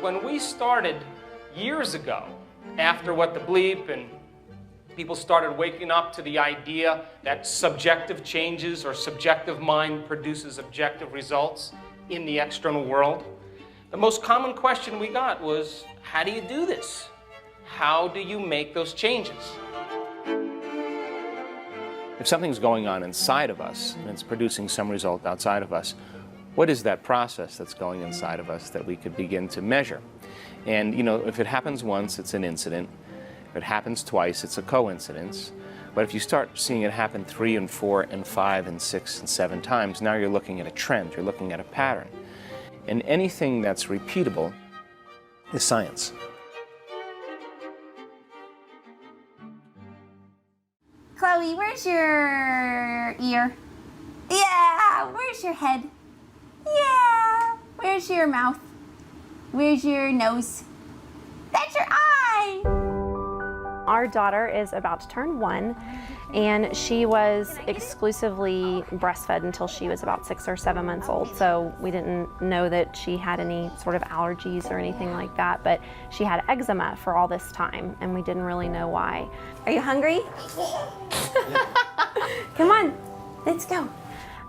when we started years ago, after What the Bleep, and people started waking up to the idea that subjective changes or subjective mind produces objective results in the external world, the most common question we got was, how do you do this? How do you make those changes? If something's going on inside of us and it's producing some result outside of us, what is that process that's going inside of us that we could begin to measure? And you know, if it happens once, it's an incident. If it happens twice, it's a coincidence. But if you start seeing it happen 3 and 4 and 5 and 6 and 7 times, now you're looking at a trend, you're looking at a pattern. And anything that's repeatable is science. Chloe, where's your ear? Yeah, where's your head? Yeah, where's your mouth? Where's your nose? That's your eye! Our daughter is about to turn 1, and she was exclusively breastfed until she was about 6 or 7 months old. So we didn't know that she had any sort of allergies or anything like that, but she had eczema for all this time, and we didn't really know why. Are you hungry? Come on, let's go.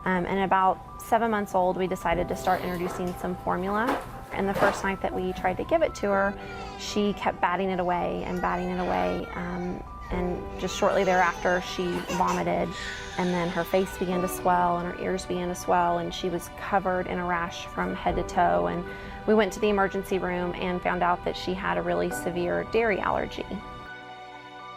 And about 7 months old, we decided to start introducing some formula. And the first night that we tried to give it to her, she kept batting it away and batting it away. And just shortly thereafter, she vomited, and then her face began to swell and her ears began to swell, and she was covered in a rash from head to toe. And we went to the emergency room and found out that she had a really severe dairy allergy.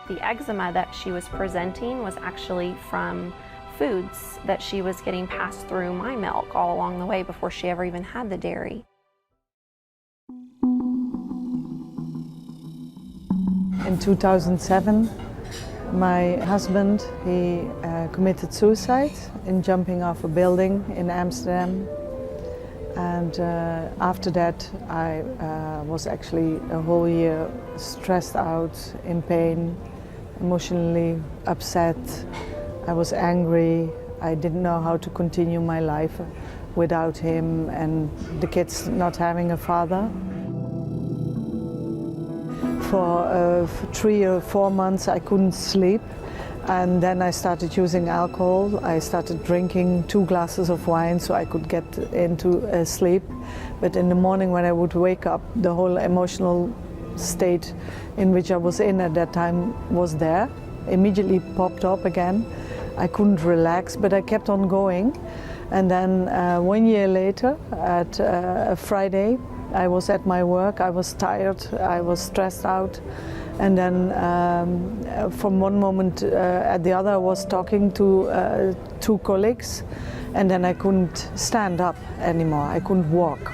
The eczema that she was presenting was actually from foods that she was getting passed through my milk all along the way before she ever even had the dairy. In 2007, my husband, he committed suicide in jumping off a building in Amsterdam. And after that, I was actually a whole year stressed out, in pain, emotionally upset. I was angry. I didn't know how to continue my life without him and the kids not having a father. For 3 or 4 months I couldn't sleep, and then I started using alcohol. I started drinking 2 glasses of wine so I could get into sleep. But in the morning when I would wake up, the whole emotional state in which I was in at that time was there, immediately popped up again. I couldn't relax, but I kept on going. And then 1 year later, at a Friday, I was at my work, I was tired, I was stressed out, and then from one moment at the other I was talking to 2 colleagues, and then I couldn't stand up anymore, I couldn't walk.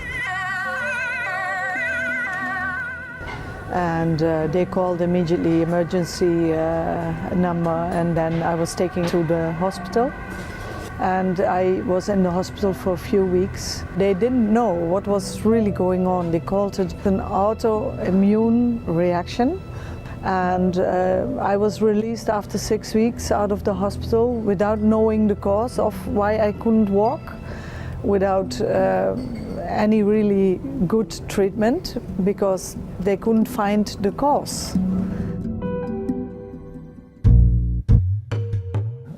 And they called immediately emergency number, and then I was taken to the hospital. And I was in the hospital for a few weeks. They didn't know what was really going on. They called it an autoimmune reaction. And I was released after 6 weeks out of the hospital without knowing the cause of why I couldn't walk, without any really good treatment, because they couldn't find the cause.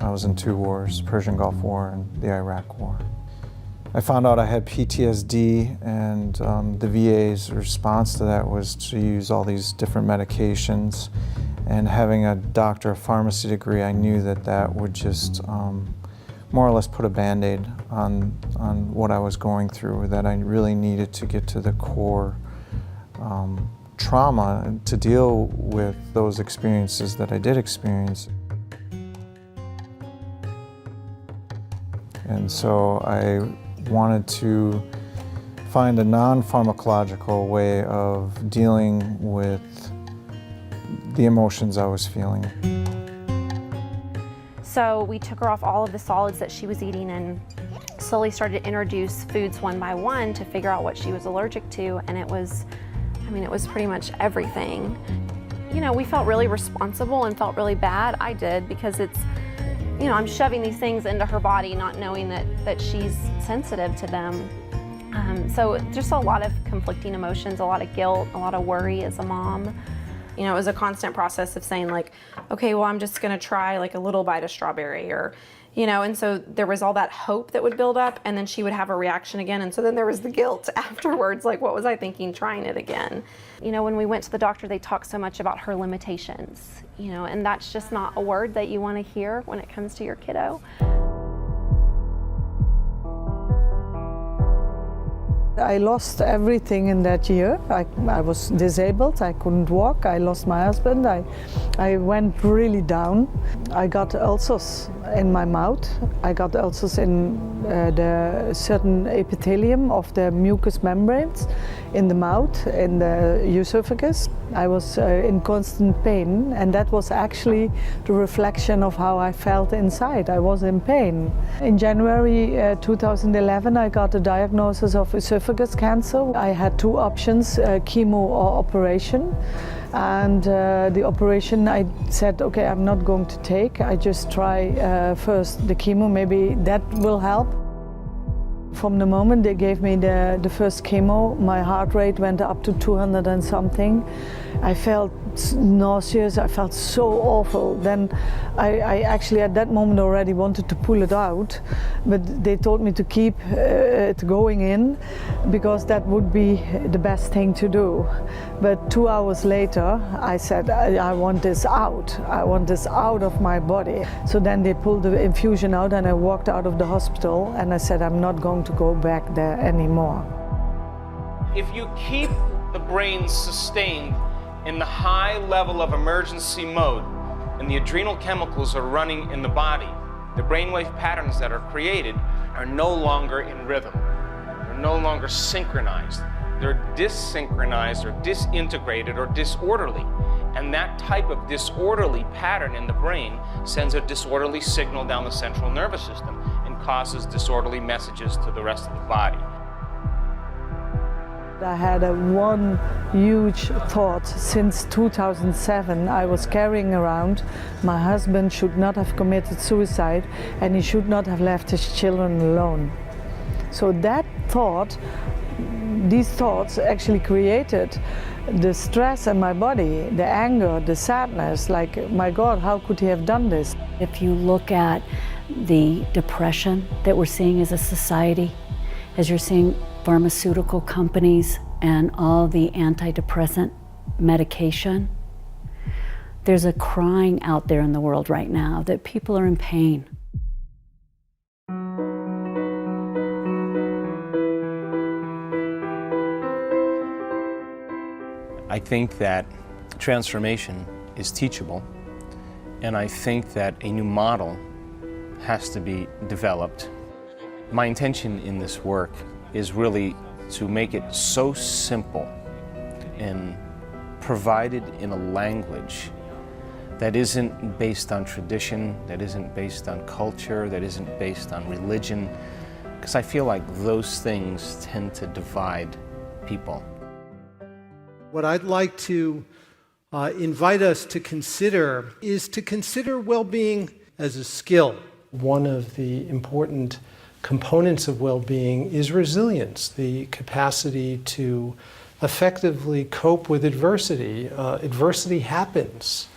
I was in 2 wars, Persian Gulf War and the Iraq War. I found out I had PTSD, and the VA's response to that was to use all these different medications. And having a doctor of pharmacy degree, I knew that that would just more or less put a Band-Aid on what I was going through, that I really needed to get to the core trauma to deal with those experiences that I did experience. And so I wanted to find a non-pharmacological way of dealing with the emotions I was feeling. So we took her off all of the solids that she was eating and slowly started to introduce foods one by one to figure out what she was allergic to, and it was pretty much everything. You know, we felt really responsible and felt really bad. I did, because it's, you know, I'm shoving these things into her body not knowing that she's sensitive to them. So just a lot of conflicting emotions, a lot of guilt, a lot of worry as a mom. You know, it was a constant process of saying like, okay, well, I'm just gonna try like a little bite of strawberry, or, you know, and so there was all that hope that would build up, and then she would have a reaction again, and so then there was the guilt afterwards, like what was I thinking trying it again? You know, when we went to the doctor, they talked so much about her limitations, you know, and that's just not a word that you want to hear when it comes to your kiddo. I lost everything in that year. I was disabled, I couldn't walk, I lost my husband, I went really down. I got ulcers in my mouth, I got ulcers in the certain epithelium of the mucous membranes in the mouth, in the esophagus. I was in constant pain, and that was actually the reflection of how I felt inside. I was in pain. In January 2011, I got a diagnosis of esophagus cancer. I had two options, chemo or operation. And the operation, I said, okay, I'm not going to take. I just try first the chemo, maybe that will help. From the moment they gave me the first chemo, my heart rate went up to 200 and something. I felt nauseous, I felt so awful. Then I actually at that moment already wanted to pull it out, but they told me to keep it going in because that would be the best thing to do. But 2 hours later, I said, I want this out. I want this out of my body. So then they pulled the infusion out and I walked out of the hospital and I said, I'm not going to go back there anymore. If you keep the brain sustained in the high level of emergency mode and the adrenal chemicals are running in the body, the brainwave patterns that are created are no longer in rhythm. They're no longer synchronized. They're dissynchronized or disintegrated or disorderly. And that type of disorderly pattern in the brain sends a disorderly signal down the central nervous system and causes disorderly messages to the rest of the body. I had one huge thought since 2007. I was carrying around my husband should not have committed suicide and he should not have left his children alone. So that thought, these thoughts actually created the stress in my body, the anger, the sadness, like, my God, how could he have done this? If you look at the depression that we're seeing as a society, as you're seeing pharmaceutical companies and all the antidepressant medication, there's a crying out there in the world right now that people are in pain. I think that transformation is teachable, and I think that a new model has to be developed. My intention in this work is really to make it so simple and provided in a language that isn't based on tradition, that isn't based on culture, that isn't based on religion, because I feel like those things tend to divide people. What I'd like to invite us to consider is to consider well-being as a skill. One of the important components of well-being is resilience, the capacity to effectively cope with adversity. Adversity happens,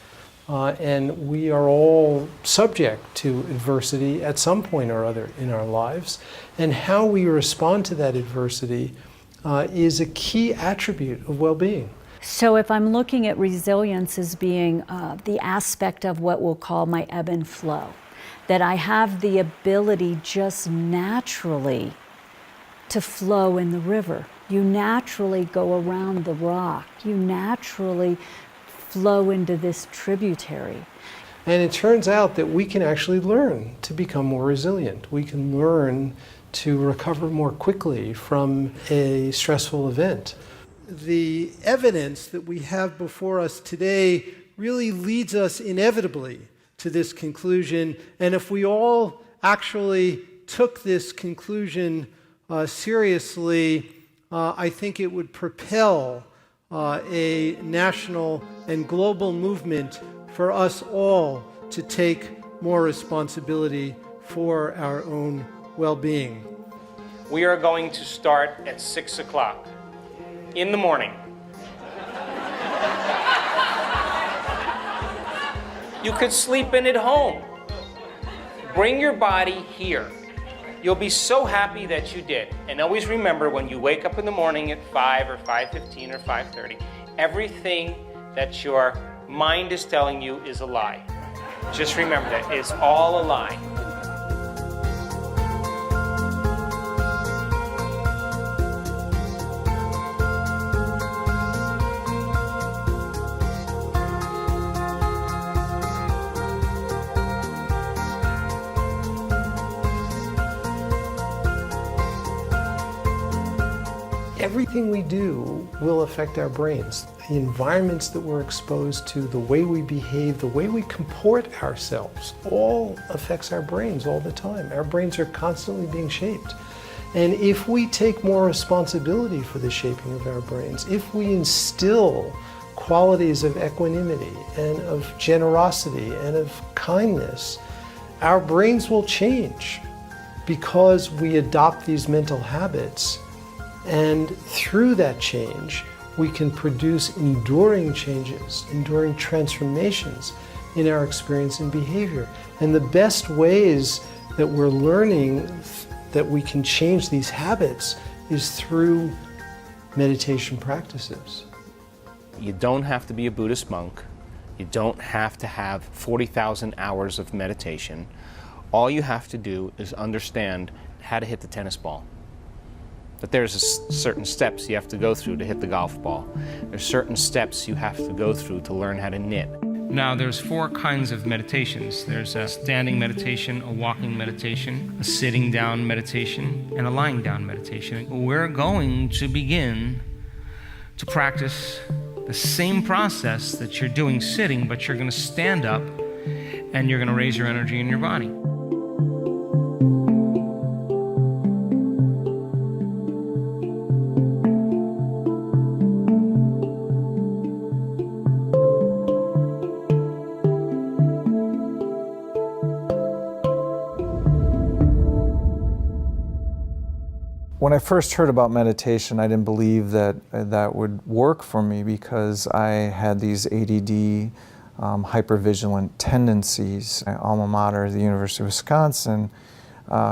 and we are all subject to adversity at some point or other in our lives, and how we respond to that adversity is a key attribute of well-being. So if I'm looking at resilience as being the aspect of what we'll call my ebb and flow, that I have the ability just naturally to flow in the river. You naturally go around the rock. You naturally flow into this tributary. And it turns out that we can actually learn to become more resilient. We can learn to recover more quickly from a stressful event. The evidence that we have before us today really leads us inevitably to this conclusion, and if we all actually took this conclusion seriously, I think it would propel a national and global movement for us all to take more responsibility for our own well-being. We are going to start at 6 o'clock in the morning. You could sleep in at home. Bring your body here. You'll be so happy that you did. And always remember, when you wake up in the morning at 5 or 5:15 or 5:30, everything that your mind is telling you is a lie. Just remember that. It's all a lie. Everything we do will affect our brains. The environments that we're exposed to, the way we behave, the way we comport ourselves, all affects our brains all the time. Our brains are constantly being shaped. And if we take more responsibility for the shaping of our brains, if we instill qualities of equanimity and of generosity and of kindness, our brains will change because we adopt these mental habits. And through that change, we can produce enduring changes, enduring transformations in our experience and behavior. And the best ways that we're learning that we can change these habits is through meditation practices. You don't have to be a Buddhist monk. You don't have to have 40,000 hours of meditation. All you have to do is understand how to hit the tennis ball. That there's certain steps you have to go through to hit the golf ball. There's certain steps you have to go through to learn how to knit. Now, there's 4 kinds of meditations. There's a standing meditation, a walking meditation, a sitting down meditation, and a lying down meditation. We're going to begin to practice the same process that you're doing sitting, but you're going to stand up and you're going to raise your energy in your body. When I first heard about meditation, I didn't believe that that would work for me because I had these ADD, hypervigilant tendencies. My alma mater, the University of Wisconsin,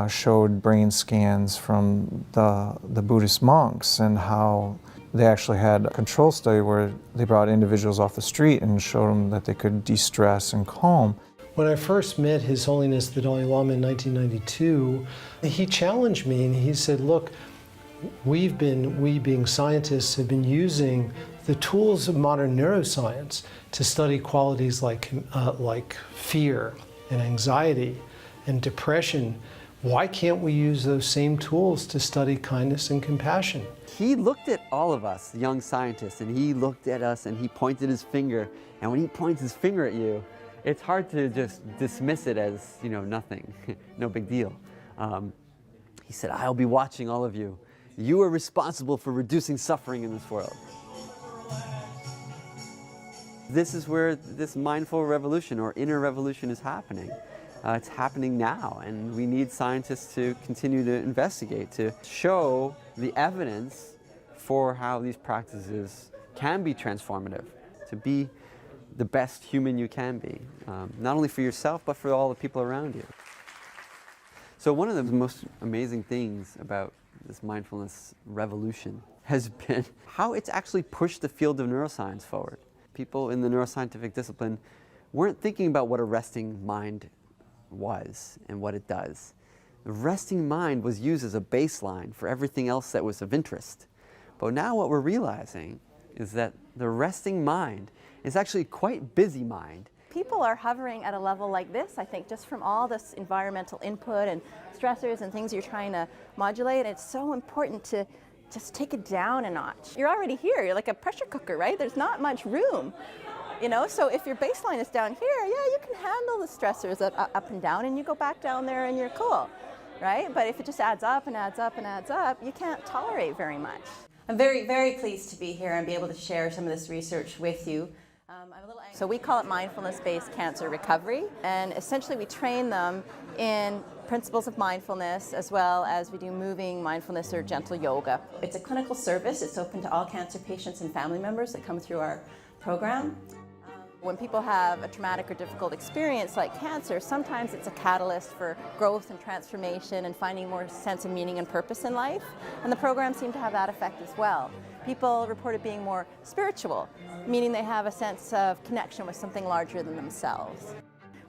showed brain scans from the Buddhist monks and how they actually had a control study where they brought individuals off the street and showed them that they could de-stress and calm. When I first met His Holiness the Dalai Lama in 1992, he challenged me and he said, look, we being scientists have been using the tools of modern neuroscience to study qualities like fear and anxiety and depression. Why can't we use those same tools to study kindness and compassion? He looked at all of us, young scientists, and he looked at us and he pointed his finger. And when he points his finger at you, it's hard to just dismiss it as, nothing, no big deal. He said, I'll be watching all of you. You are responsible for reducing suffering in this world. This is where this mindful revolution or inner revolution is happening. It's happening now, and we need scientists to continue to investigate, to show the evidence for how these practices can be transformative, to be the best human you can be, not only for yourself, but for all the people around you. So one of the most amazing things about this mindfulness revolution has been how it's actually pushed the field of neuroscience forward. People in the neuroscientific discipline weren't thinking about what a resting mind was and what it does. The resting mind was used as a baseline for everything else that was of interest. But now what we're realizing is that the resting mind is actually quite busy mind. People are hovering at a level like this, I think, just from all this environmental input and stressors and things you're trying to modulate. It's so important to just take it down a notch. You're already here, you're like a pressure cooker, right? There's not much room, so if your baseline is down here, yeah, you can handle the stressors up and down, and you go back down there and you're cool, right? But if it just adds up and adds up and adds up, you can't tolerate very much. I'm very, very pleased to be here and be able to share some of this research with you. So we call it mindfulness-based cancer recovery, and essentially we train them in principles of mindfulness as well as we do moving mindfulness or gentle yoga. It's a clinical service. It's open to all cancer patients and family members that come through our program. When people have a traumatic or difficult experience like cancer, sometimes it's a catalyst for growth and transformation and finding more sense of meaning and purpose in life, and the programs seem to have that effect as well. People report it being more spiritual, meaning they have a sense of connection with something larger than themselves.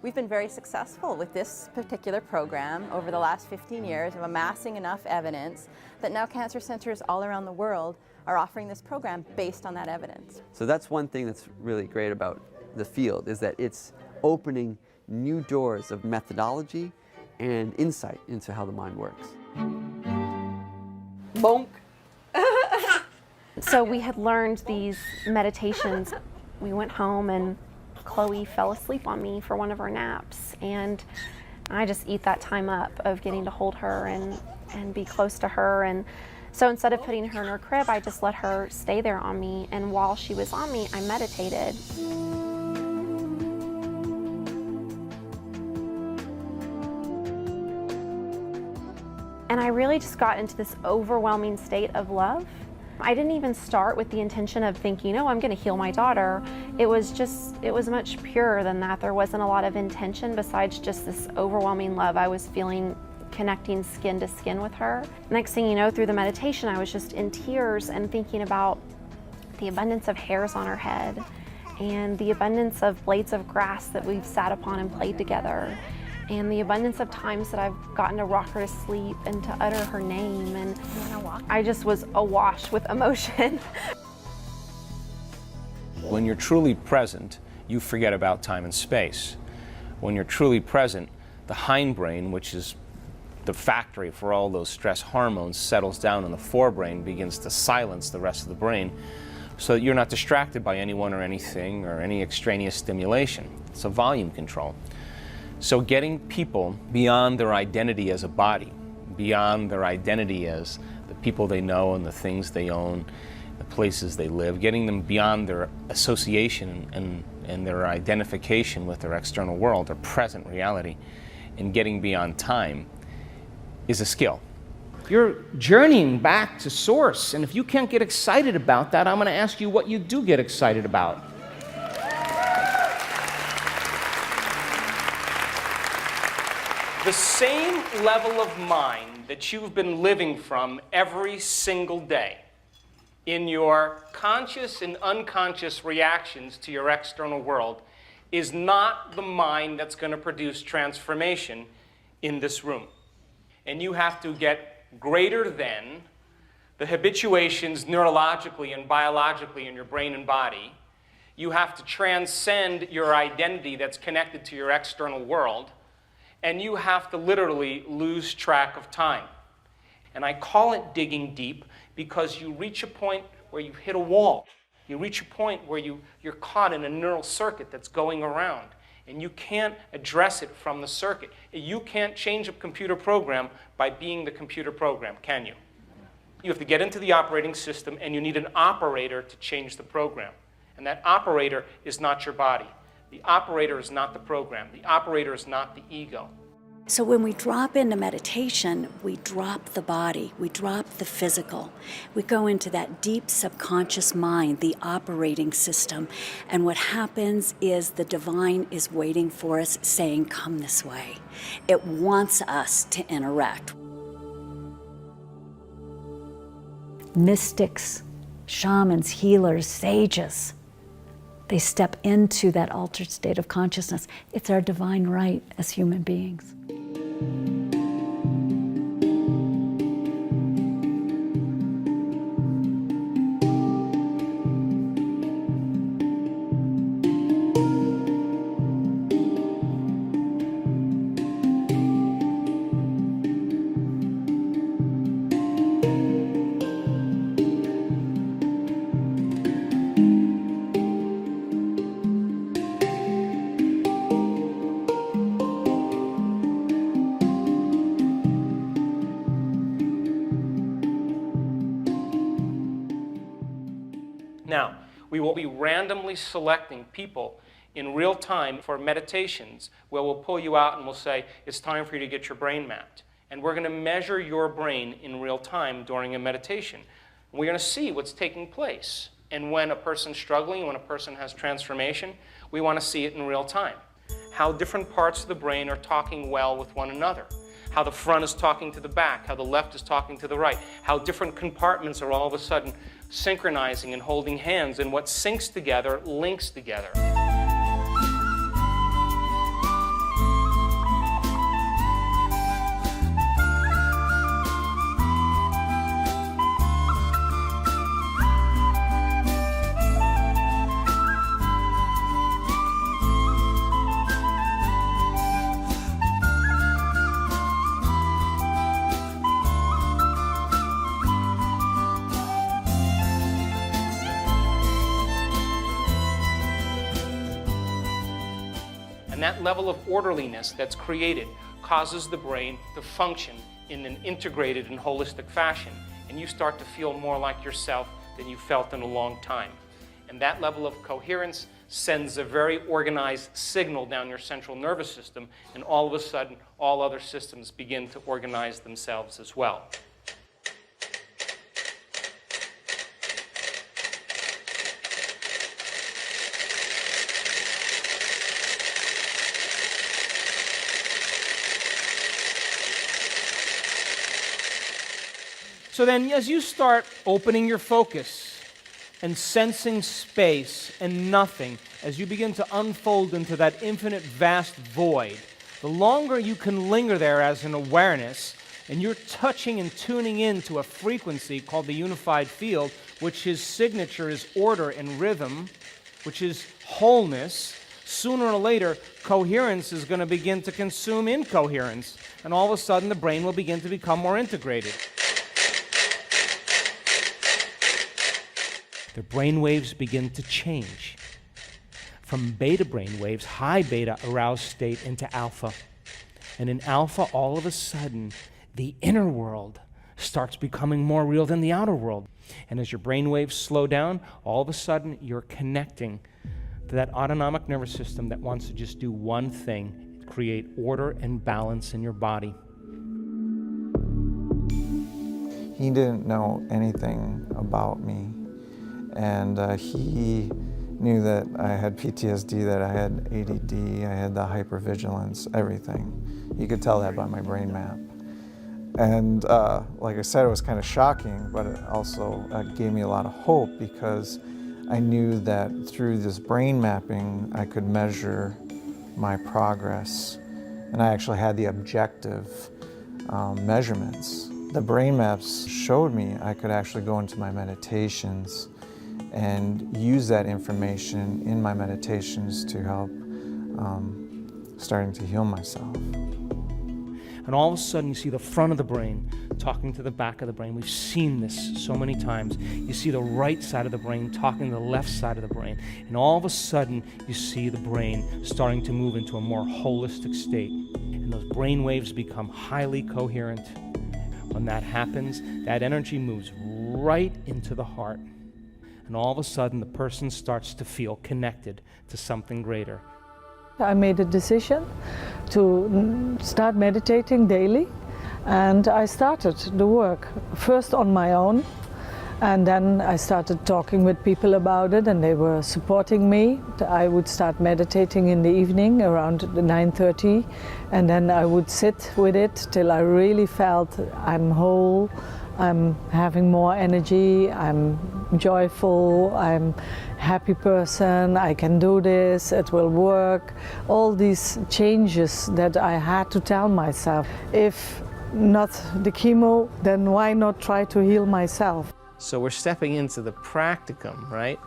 We've been very successful with this particular program over the last 15 years of amassing enough evidence that now cancer centers all around the world are offering this program based on that evidence. So that's one thing that's really great about the field, is that it's opening new doors of methodology and insight into how the mind works. Bonk. So we had learned these meditations. We went home and Chloe fell asleep on me for one of our naps, and I just eat that time up of getting to hold her and be close to her. And so instead of putting her in her crib, I just let her stay there on me, and while she was on me, I meditated. And I really just got into this overwhelming state of love. I didn't even start with the intention of thinking, oh, I'm going to heal my daughter. It was much purer than that. There wasn't a lot of intention besides just this overwhelming love I was feeling, connecting skin to skin with her. Next thing you know, through the meditation, I was just in tears and thinking about the abundance of hairs on her head and the abundance of blades of grass that we've sat upon and played together, and the abundance of times that I've gotten to rock her to sleep and to utter her name, and I just was awash with emotion. When you're truly present, you forget about time and space. When you're truly present, the hindbrain, which is the factory for all those stress hormones, settles down, and the forebrain begins to silence the rest of the brain so that you're not distracted by anyone or anything or any extraneous stimulation. It's a volume control. So getting people beyond their identity as a body, beyond their identity as the people they know and the things they own, the places they live, getting them beyond their association and their identification with their external world, their present reality, and getting beyond time is a skill. You're journeying back to source, and if you can't get excited about that, I'm going to ask you what you do get excited about. The same level of mind that you've been living from every single day in your conscious and unconscious reactions to your external world is not the mind that's going to produce transformation in this room. And you have to get greater than the habituations neurologically and biologically in your brain and body. You have to transcend your identity that's connected to your external world, and you have to literally lose track of time. And I call it digging deep because you reach a point where you've hit a wall. You reach a point where you're caught in a neural circuit that's going around, and you can't address it from the circuit. You can't change a computer program by being the computer program, can you? You have to get into the operating system, and you need an operator to change the program. And that operator is not your body. The operator is not the program. The operator is not the ego. So when we drop into meditation, we drop the body, we drop the physical. We go into that deep subconscious mind, the operating system. And what happens is the divine is waiting for us, saying, come this way. It wants us to interact. Mystics, shamans, healers, sages, they step into that altered state of consciousness. It's our divine right as human beings. We will be randomly selecting people in real time for meditations where we'll pull you out and we'll say, it's time for you to get your brain mapped. And we're going to measure your brain in real time during a meditation. And we're going to see what's taking place. And when a person's struggling, when a person has transformation, we want to see it in real time. How different parts of the brain are talking well with one another. How the front is talking to the back, how the left is talking to the right, how different compartments are all of a sudden synchronizing and holding hands, and what syncs together links together. That level of orderliness that's created causes the brain to function in an integrated and holistic fashion, and you start to feel more like yourself than you felt in a long time. And that level of coherence sends a very organized signal down your central nervous system, and all of a sudden, all other systems begin to organize themselves as well. So then, as you start opening your focus and sensing space and nothing, as you begin to unfold into that infinite vast void, the longer you can linger there as an awareness, and you're touching and tuning into a frequency called the unified field, which his signature is order and rhythm, which is wholeness, sooner or later, coherence is going to begin to consume incoherence, and all of a sudden the brain will begin to become more integrated. The brain waves begin to change from beta brain waves, high beta aroused state, into alpha. And in alpha, all of a sudden, the inner world starts becoming more real than the outer world. And as your brain waves slow down, all of a sudden, you're connecting to that autonomic nervous system that wants to just do one thing, create order and balance in your body. He didn't know anything about me. And he knew that I had PTSD, that I had ADD, I had the hypervigilance, everything. You could tell that by my brain map. And like I said, it was kind of shocking, but it also gave me a lot of hope, because I knew that through this brain mapping, I could measure my progress. And I actually had the objective measurements. The brain maps showed me I could actually go into my meditations and use that information in my meditations to help starting to heal myself. And all of a sudden you see the front of the brain talking to the back of the brain. We've seen this so many times. You see the right side of the brain talking to the left side of the brain. And all of a sudden you see the brain starting to move into a more holistic state. And those brain waves become highly coherent. When that happens, that energy moves right into the heart. And all of a sudden, the person starts to feel connected to something greater. I made a decision to start meditating daily, and I started the work first on my own, and then I started talking with people about it, and they were supporting me. I would start meditating in the evening around 9:30, and then I would sit with it till I really felt I'm whole, I'm having more energy, I'm joyful, I'm a happy person, I can do this, it will work. All these changes that I had to tell myself. If not the chemo, then why not try to heal myself? So we're stepping into the practicum, right?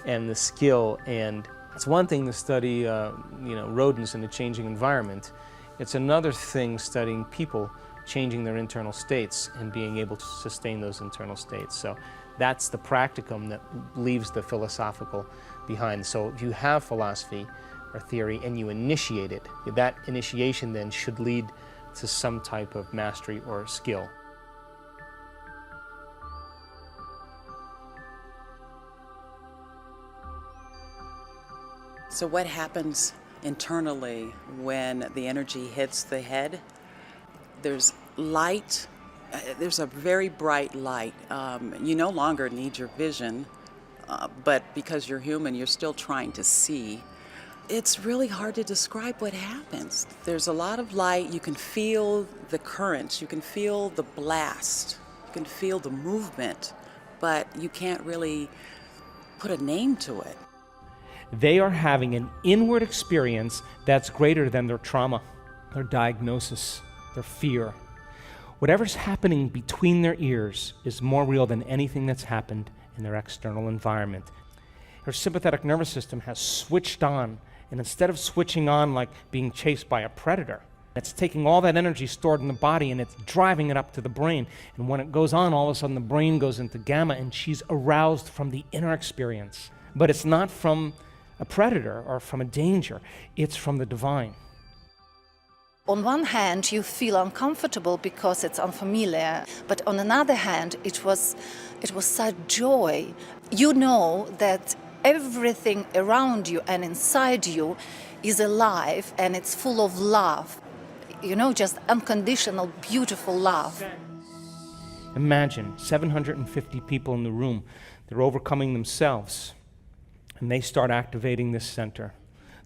And the skill, and it's one thing to study rodents in a changing environment. It's another thing studying people changing their internal states and being able to sustain those internal states. So that's the practicum that leaves the philosophical behind. So if you have philosophy or theory and you initiate it, that initiation then should lead to some type of mastery or skill. So what happens internally when the energy hits the head? There's light. There's a very bright light. You no longer need your vision, but because you're human, you're still trying to see. It's really hard to describe what happens. There's a lot of light. You can feel the currents. You can feel the blast. You can feel the movement, but you can't really put a name to it. They are having an inward experience that's greater than their trauma, their diagnosis, their fear. Whatever's happening between their ears is more real than anything that's happened in their external environment. Their sympathetic nervous system has switched on, and instead of switching on like being chased by a predator, it's taking all that energy stored in the body and it's driving it up to the brain. And when it goes on, all of a sudden the brain goes into gamma and she's aroused from the inner experience. But it's not from a predator or from a danger, it's from the divine. On one hand, you feel uncomfortable because it's unfamiliar, but on another hand, it was such joy. You know that everything around you and inside you is alive and it's full of love. You know, just unconditional, beautiful love. Imagine 750 people in the room. They're overcoming themselves, and they start activating this center.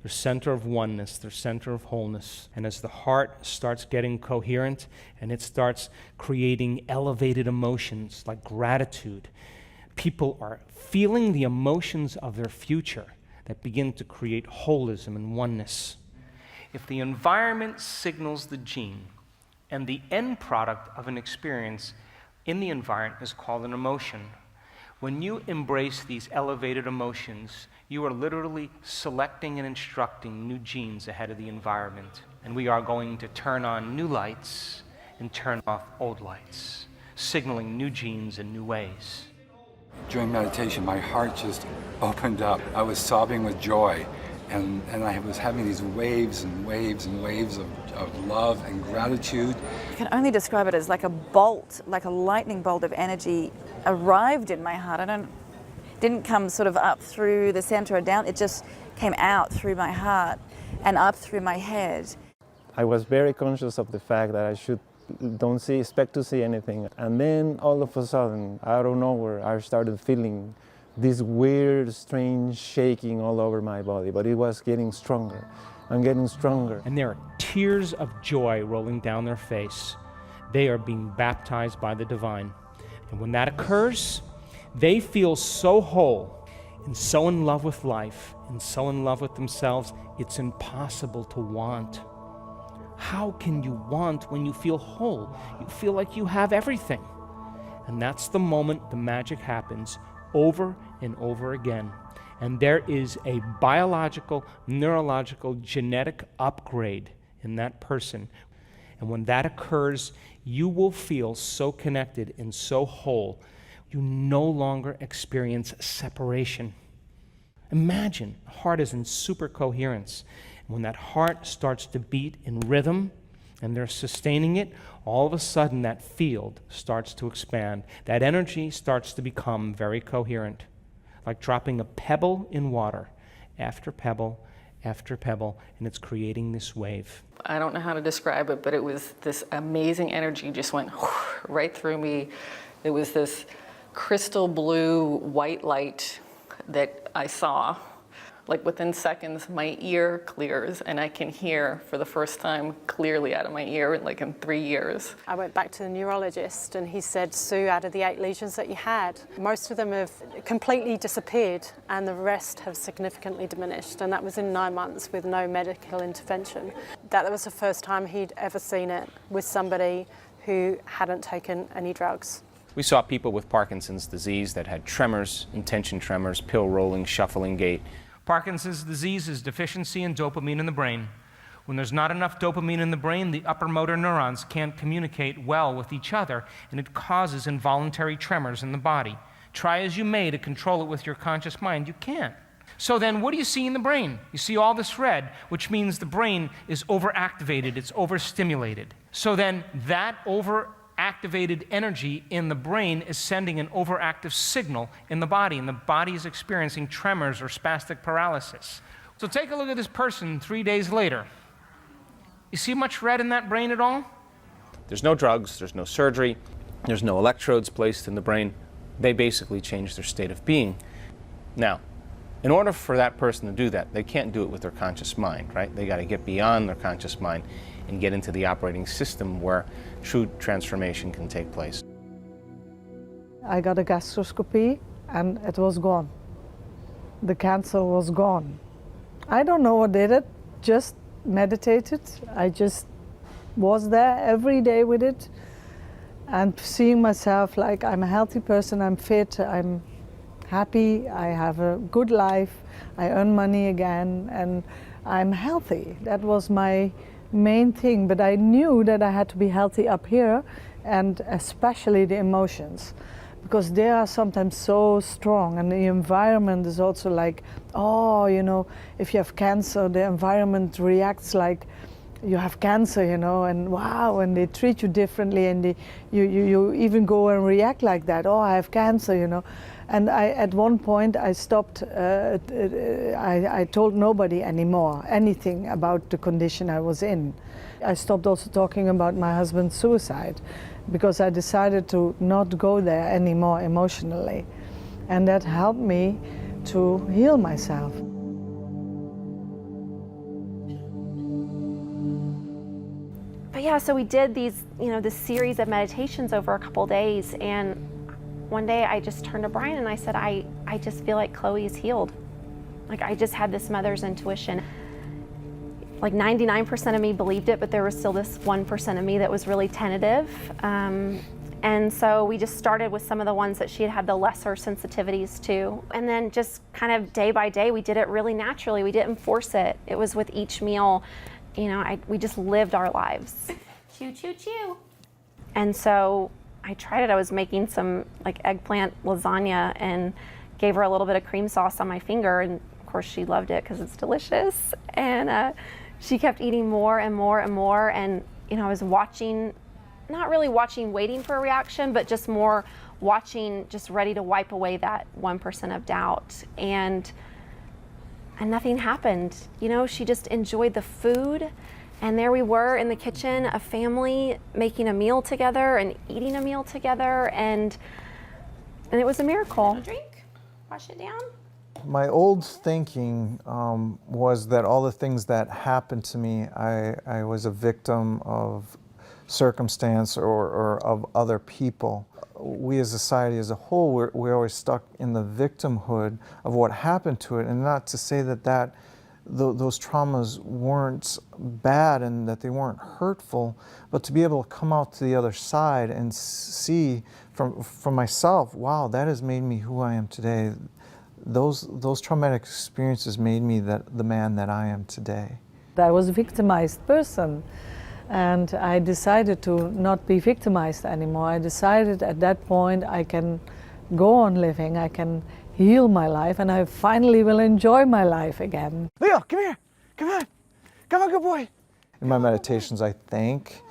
Their center of oneness, their center of wholeness. And as the heart starts getting coherent and it starts creating elevated emotions like gratitude, people are feeling the emotions of their future that begin to create holism and oneness. If the environment signals the gene, and the end product of an experience in the environment is called an emotion, when you embrace these elevated emotions, you are literally selecting and instructing new genes ahead of the environment. And we are going to turn on new lights and turn off old lights, signaling new genes in new ways. During meditation, my heart just opened up. I was sobbing with joy, and I was having these waves and waves and waves of love and gratitude. I can only describe it as like a bolt, like a lightning bolt of energy arrived in my heart. Didn't come sort of up through the center or down, it just came out through my heart and up through my head. I was very conscious of the fact that I don't expect to see anything. And then all of a sudden, out of nowhere, I started feeling this weird, strange shaking all over my body, but it was getting stronger and getting stronger. And there are tears of joy rolling down their face. They are being baptized by the divine. And when that occurs, they feel so whole and so in love with life and so in love with themselves, it's impossible to want. How can you want when you feel whole? You feel like you have everything. And that's the moment the magic happens over and over again. And there is a biological, neurological, genetic upgrade in that person. And when that occurs, you will feel so connected and so whole. You no longer experience separation. Imagine the heart is in super coherence. And when that heart starts to beat in rhythm and they're sustaining it, all of a sudden that field starts to expand. That energy starts to become very coherent, like dropping a pebble in water, after pebble, and it's creating this wave. I don't know how to describe it, but it was this amazing energy just went right through me. It was this crystal blue white light that I saw. Like within seconds, my ear clears and I can hear for the first time clearly out of my ear like in 3 years. I went back to the neurologist and he said, Sue, out of the 8 lesions that you had, most of them have completely disappeared and the rest have significantly diminished. And that was in 9 months with no medical intervention. That was the first time he'd ever seen it with somebody who hadn't taken any drugs. We saw people with Parkinson's disease that had tremors, intention tremors, pill rolling, shuffling gait. Parkinson's disease is deficiency in dopamine in the brain. When there's not enough dopamine in the brain, the upper motor neurons can't communicate well with each other, and it causes involuntary tremors in the body. Try as you may to control it with your conscious mind, you can't. So then what do you see in the brain? You see all this red, which means the brain is overactivated, it's overstimulated. So then that overactivated energy in the brain is sending an overactive signal in the body, and the body is experiencing tremors or spastic paralysis. So take a look at this person 3 days later. You see much red in that brain at all? There's no drugs, there's no surgery, there's no electrodes placed in the brain. They basically change their state of being. Now, in order for that person to do that, they can't do it with their conscious mind, right? They got to get beyond their conscious mind and get into the operating system where true transformation can take place. I got a gastroscopy and it was gone. The cancer was gone. I don't know what did it, just meditated. I just was there every day with it and seeing myself like I'm a healthy person, I'm fit, I'm happy, I have a good life, I earn money again, and I'm healthy. That was my main thing, but I knew that I had to be healthy up here, and especially the emotions, because they are sometimes so strong, and the environment is also like, oh, you know, if you have cancer, the environment reacts like you have cancer, you know, and wow, and they treat you differently, and you even go and react like that. Oh, I have cancer, you know. And at one point I stopped, I told nobody anymore anything about the condition I was in. I stopped also talking about my husband's suicide because I decided to not go there anymore emotionally. And that helped me to heal myself. But yeah, so we did these, this series of meditations over a couple days, and one day I just turned to Brian and I said, I just feel like Chloe is healed. Like I just had this mother's intuition. Like 99% of me believed it, but there was still this 1% of me that was really tentative. And so we just started with some of the ones that she had the lesser sensitivities to. And then just kind of day by day, we did it really naturally. We didn't force it. It was with each meal, we just lived our lives. Choo, choo, choo. And so I tried it. I was making some like eggplant lasagna and gave her a little bit of cream sauce on my finger. And of course she loved it because it's delicious. And she kept eating more and more and more. And, I was watching, not really watching, waiting for a reaction, but just more watching, just ready to wipe away that 1% of doubt. And nothing happened. She just enjoyed the food. And there we were in the kitchen, a family making a meal together and eating a meal together. And it was a miracle. Drink? Wash it down? My old thinking was that all the things that happened to me, I was a victim of circumstance or of other people. We as a society as a whole, we're always stuck in the victimhood of what happened to it, and not to say that those traumas weren't bad and that they weren't hurtful, but to be able to come out to the other side and see from myself, wow, that has made me who I am today. Those traumatic experiences made me the man that I am today. I was a victimized person, and I decided to not be victimized anymore. I decided at that point I can go on living, I can heal my life, and I finally will enjoy my life again. Leo, come here, come on, good boy. In my meditations, I thank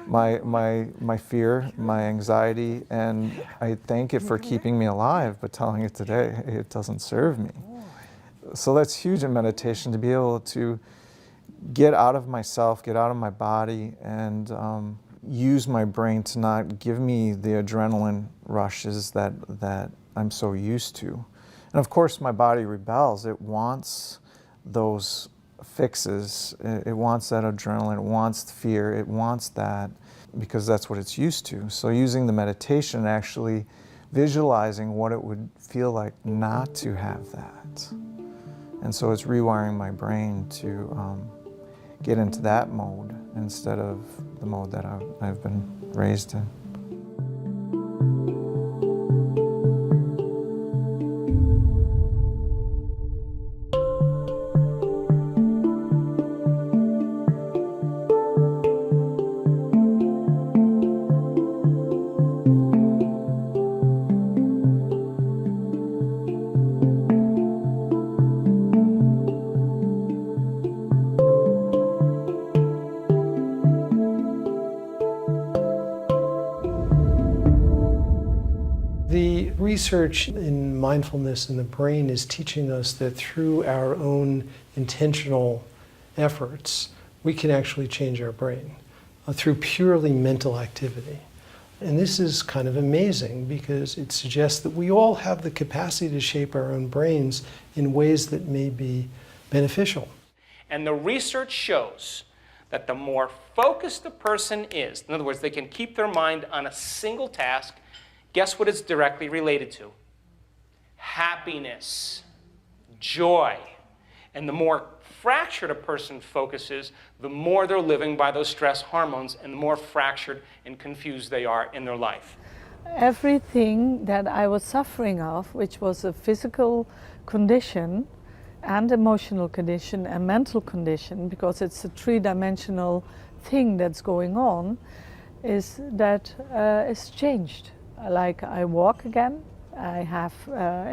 my fear, my anxiety, and I thank it for keeping me alive, but telling it today, it doesn't serve me. So that's huge in meditation, to be able to get out of myself, get out of my body, and use my brain to not give me the adrenaline rushes that I'm so used to. And of course, my body rebels. It wants those fixes. It wants that adrenaline. It wants the fear. It wants that because that's what it's used to. So using the meditation, actually visualizing what it would feel like not to have that. And so it's rewiring my brain to get into that mode instead of the mode that I've been raised in. The research in mindfulness in the brain is teaching us that through our own intentional efforts, we can actually change our brain through purely mental activity. And this is kind of amazing because it suggests that we all have the capacity to shape our own brains in ways that may be beneficial. And the research shows that the more focused a person is, in other words, they can keep their mind on a single task, guess what it's directly related to? Happiness, joy. And the more fractured a person focuses, the more they're living by those stress hormones and the more fractured and confused they are in their life. Everything that I was suffering of, which was a physical condition and emotional condition and mental condition, because it's a three-dimensional thing that's going on, is changed. Like I walk again, I have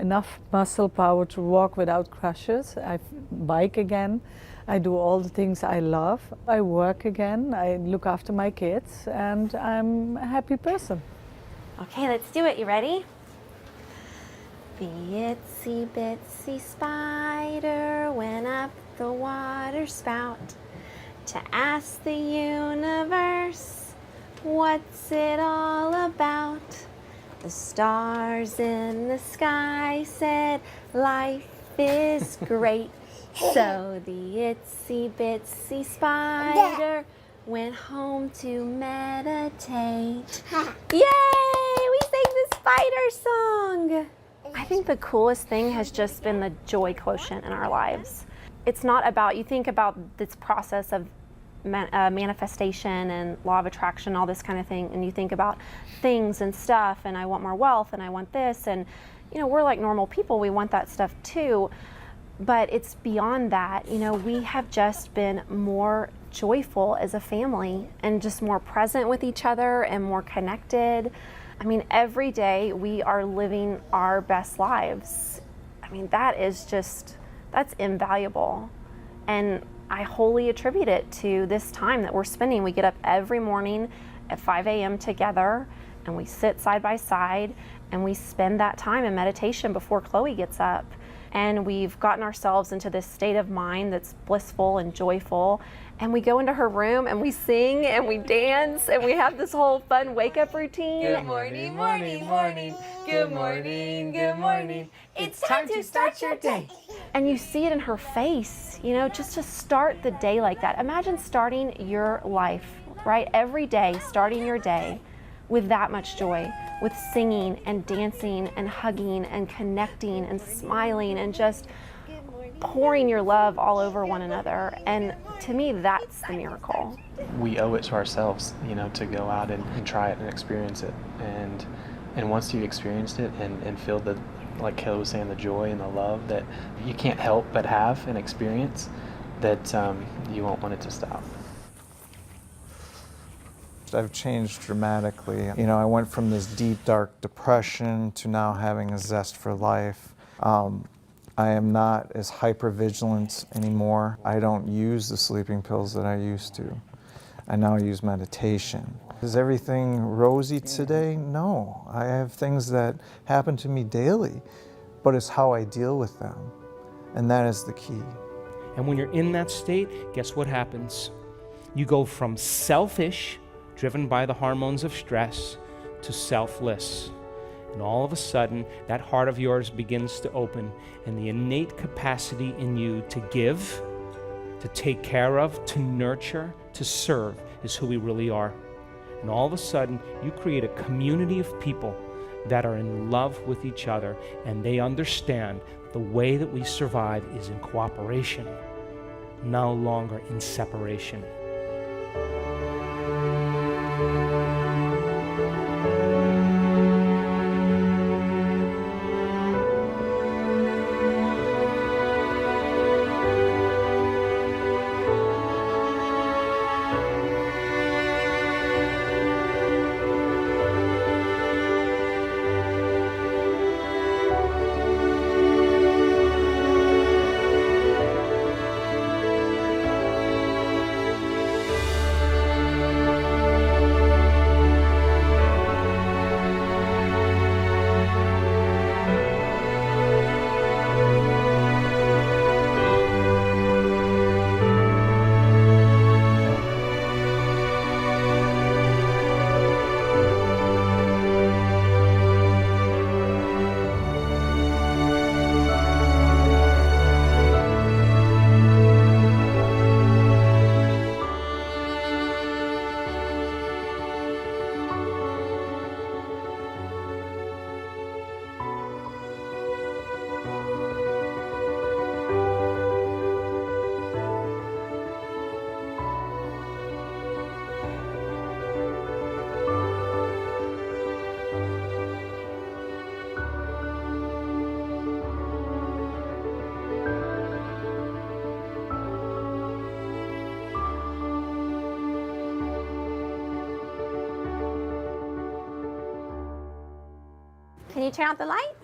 enough muscle power to walk without crutches, I bike again, I do all the things I love, I work again, I look after my kids, and I'm a happy person. Okay, let's do it. You ready? The itsy bitsy spider went up the water spout to ask the universe, what's it all about? The stars in the sky said, life is great. So the itsy bitsy spider went home to meditate. Yay! We sang the spider song! I think the coolest thing has just been the joy quotient in our lives. It's not about, you think about this process of manifestation and law of attraction, all this kind of thing, and you think about things and stuff, and I want more wealth, and I want this, and you know, we're like normal people, we want that stuff too, but it's beyond that. You know, we have just been more joyful as a family and just more present with each other and more connected. I mean, every day we are living our best lives. I mean, that's invaluable. And I wholly attribute it to this time that we're spending. We get up every morning at 5 a.m. together and we sit side by side and we spend that time in meditation before Chloe gets up. And we've gotten ourselves into this state of mind that's blissful and joyful. And we go into her room and we sing and we dance and we have this whole fun wake-up routine. Good morning, morning, morning. Good morning, good morning. It's time to start your day. And you see it in her face, you know, just to start the day like that. Imagine starting your life, right? Every day, starting your day with that much joy, with singing and dancing and hugging and connecting and smiling and just pouring your love all over one another. And to me, that's the miracle. We owe it to ourselves, you know, to go out and try it and experience it. And once you've experienced it and feel the, like Kayla was saying, the joy and the love that you can't help but have and experience, that you won't want it to stop. I've changed dramatically. You know, I went from this deep, dark depression to now having a zest for life. I am not as hypervigilant anymore. I don't use the sleeping pills that I used to. I now use meditation. Is everything rosy today? No. I have things that happen to me daily, but it's how I deal with them. And that is the key. And when you're in that state, guess what happens? You go from selfish, driven by the hormones of stress, to selfless. And all of a sudden, that heart of yours begins to open, and the innate capacity in you to give, to take care of, to nurture, to serve is who we really are. And all of a sudden, you create a community of people that are in love with each other, and they understand the way that we survive is in cooperation, no longer in separation. Can you turn out the light?